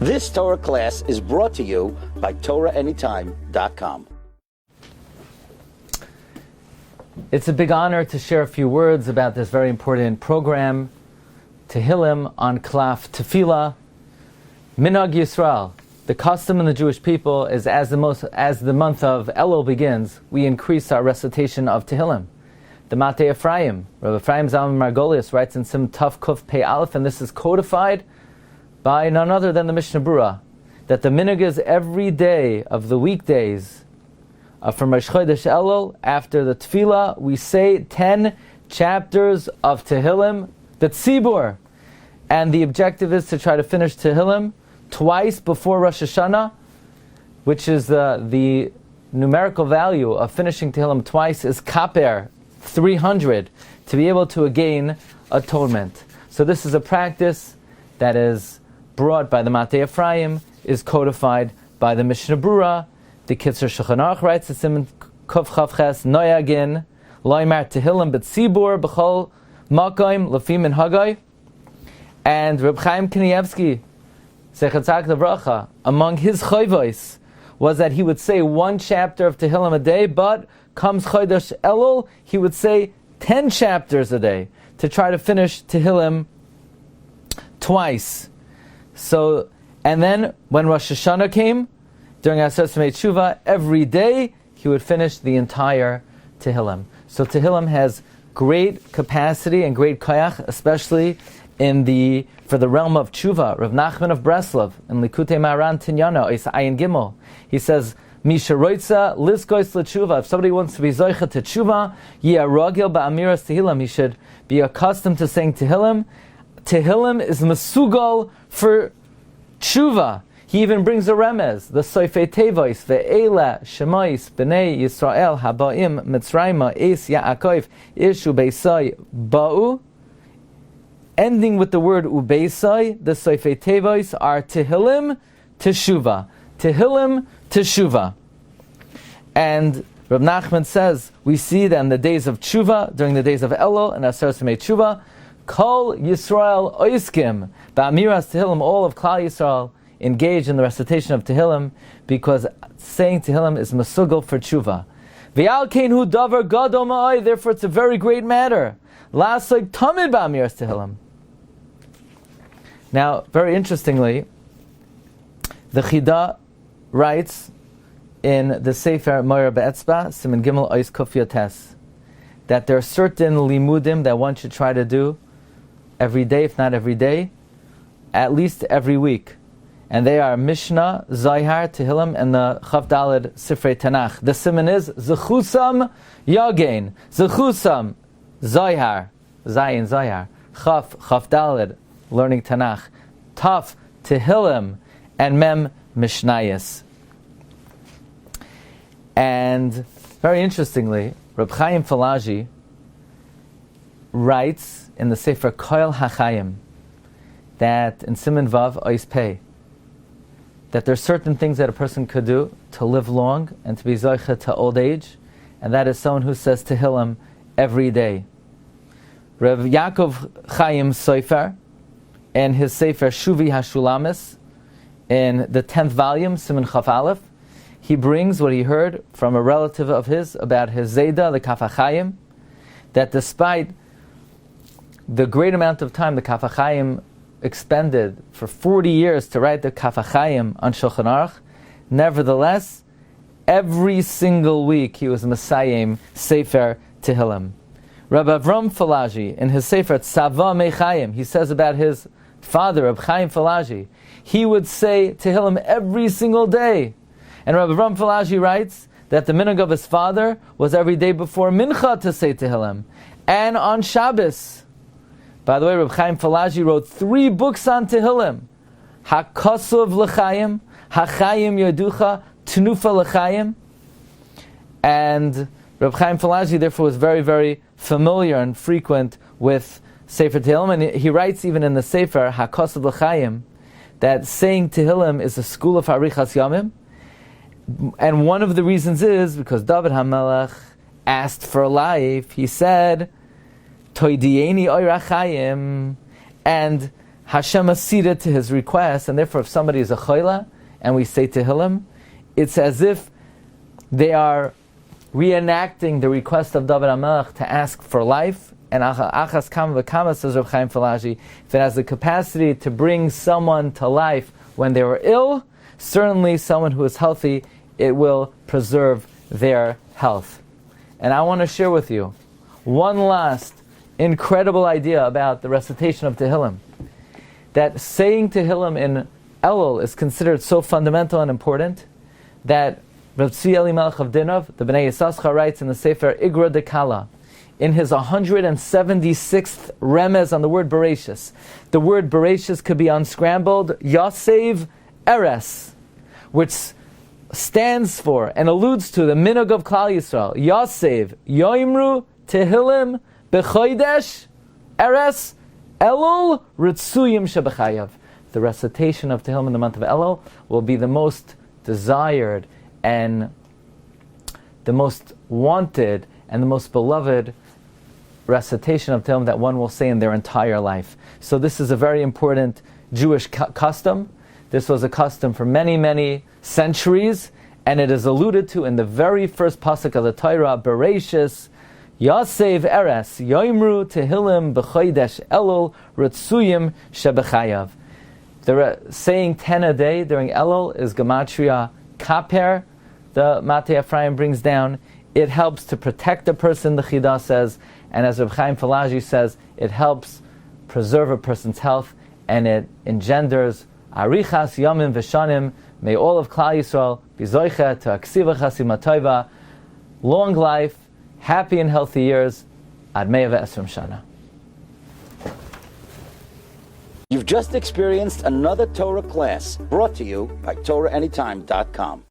This Torah class is brought to you by TorahAnytime.com. It's a big honor to share a few words about this very important program, Tehillim on Klaf Tefillah. Minhag Yisrael. The custom in the Jewish people is as the month of Elul begins, we increase our recitation of Tehillim. The Matei Ephraim, Rabbi Ephraim Zalman Margolius writes in Sim Taf Kuf Pei Aleph, and this is codified by none other than the Mishnah Berurah, that the minhag is every day of the weekdays from Rosh Chodesh Elul, after the Tefillah, we say 10 chapters of Tehillim, the Tzibur. And the objective is to try to finish Tehillim twice before Rosh Hashanah, which is the numerical value of finishing Tehillim twice is kaper, 300, to be able to gain atonement. So this is a practice that is brought by the Matei Ephraim, is codified by the Mishnah Berurah. The Kitzur Shulchan Aruch writes, it's in Kuf Chavches, Noyagin, Loimar Tehillim B'tzibur, B'chol Makoim, Lefim and Hagai. And Reb Chaim Kanievsky, Sechat Levracha, among his chayvos was that he would say one chapter of Tehillim a day, but comes Chodesh Elul, he would say 10 chapters a day to try to finish Tehillim twice. So, and then when Rosh Hashanah came, during Aseret Simei Tshuva, every day he would finish the entire Tehillim. So Tehillim has great capacity and great koyach, especially for the realm of Tshuva. Rav Nachman of Breslov in Likutei Maran Tinyana Ois Ayin Gimel, he says, Misha Roitza Liskois LeTshuva. If somebody wants to be Zoicha to Tshuva, Yiragil Ba'amiras Tehillim, he should be accustomed to saying Tehillim. Tehillim is Mesugal for Tshuva. He even brings a remez, the Soifei Tevois, Ve'ela, Shemais, B'nei Yisrael, Habaim, Mitzrayma, Es Yaakov, Ishu Beisai, Ba'u. Ending with the word Ubeisai, the Soifei Tevois are Tehillim, Teshuva. Tehillim, Teshuva. And Rab Nachman says, we see that in the days of Tshuva, during the days of Elul and Aseret Simei Tshuva, Kol Yisrael Oiskim, Ba'amiras Tehillim, all of Klal Yisrael engage in the recitation of Tehillim, because saying Tehillim is Mesugal for Tshuva. V'al kein hu davar gadol ma'ai, therefore it's a very great matter. La'asok tamid ba'amiras Tehillim. Now, very interestingly, the Chida writes in the Sefer Moira Be'etzba, Siman Gimel Ois Kuf Yotes, that there are certain limudim that one should try to do every day, if not every day, at least every week. And they are Mishnah, Zayhar, Tehillim, and the Chav Daled Sifrei Tanakh. The siman is Zechusam Yagain, Zechusam Zayhar, Zayin Zayhar, Chav Daled, learning Tanakh, Taf Tehillim, and Mem Mishnayos. And very interestingly, Reb Chaim Falaji writes in the Sefer Koil HaChaim that in Siman Vav Ois Pei, that there are certain things that a person could do to live long and to be zoicha to old age, and that is someone who says Tehillim every day. Rav Yaakov Chaim Sofer, in his Sefer Shuvi HaShulamis, in the 10th volume, Siman Chaf Aleph, he brings what he heard from a relative of his about his Zayda, the Kaf HaChaim, that despite the great amount of time the Kaf HaChaim expended for 40 years to write the Kaf HaChaim on Shulchan Aruch, nevertheless, every single week he was Mesayim Sefer Tehillim. Rabbi Avram Falaji, in his Sefer Tzava Mechayim, he says about his father, Rabbi Chaim Falaji, he would say Tehillim every single day. And Rabbi Avram Falaji writes that the minhag of his father was every day before Mincha to say Tehillim, and on Shabbos. By the way, Rabbi Chaim Falaji wrote 3 books on Tehillim: HaKosov L'Chaim, HaChaim Yoducha, Tenufa L'Chaim. And Rabbi Chaim Falaji therefore was very, very familiar and frequent with Sefer Tehillim, and he writes even in the Sefer HaKosov L'Chaim that saying Tehillim is a school of Arichas Yamim. And one of the reasons is because David HaMelech asked for life. He said, Toidieni Oirachayim, and Hashem acceded to his request, and therefore if somebody is a choila, and we say Tehillim, it's as if they are reenacting the request of David HaMelech to ask for life. And achas kama v'kama, says Reb Chaim Falaji, if it has the capacity to bring someone to life when they were ill, certainly someone who is healthy, it will preserve their health. And I want to share with you one last incredible idea about the recitation of Tehillim. That saying Tehillim in Elul is considered so fundamental and important that Rav Tzvi Eli Melech of Dinov, the Bnei Yissaschar, writes in the Sefer Igra Dekala, in his 176th remez on the word Bereshis. The word Bereshis could be unscrambled, Yasev Eres, which stands for and alludes to the minhag of Klal Yisrael. Yasev Yoimru Tehillim B'Chodesh Eres Elul Ritzuyim Shebechayav. The recitation of Tehillim in the month of Elul will be the most desired and the most wanted and the most beloved recitation of Tehillim that one will say in their entire life. So this is a very important Jewish custom. This was a custom for many, many centuries, and it is alluded to in the very first pasuk of the Torah, Bereshis, Yasev Eres, Yoimru Tehillim B'Chodesh Elul Ritzuyim Shebechayav. The saying 10 a day during Elul is Gematria Kaper, the Matei Ephraim brings down. It helps to protect a person, the Chidah says, and as Reb Chaim Falaji says, it helps preserve a person's health, and it engenders Arichas Yamim V'Shanim. May all of Klal Yisrael be zoicha to aksiva chasima tova, long life, happy and healthy years, ad mea ve'esrim shana. You've just experienced another Torah class brought to you by TorahAnytime.com.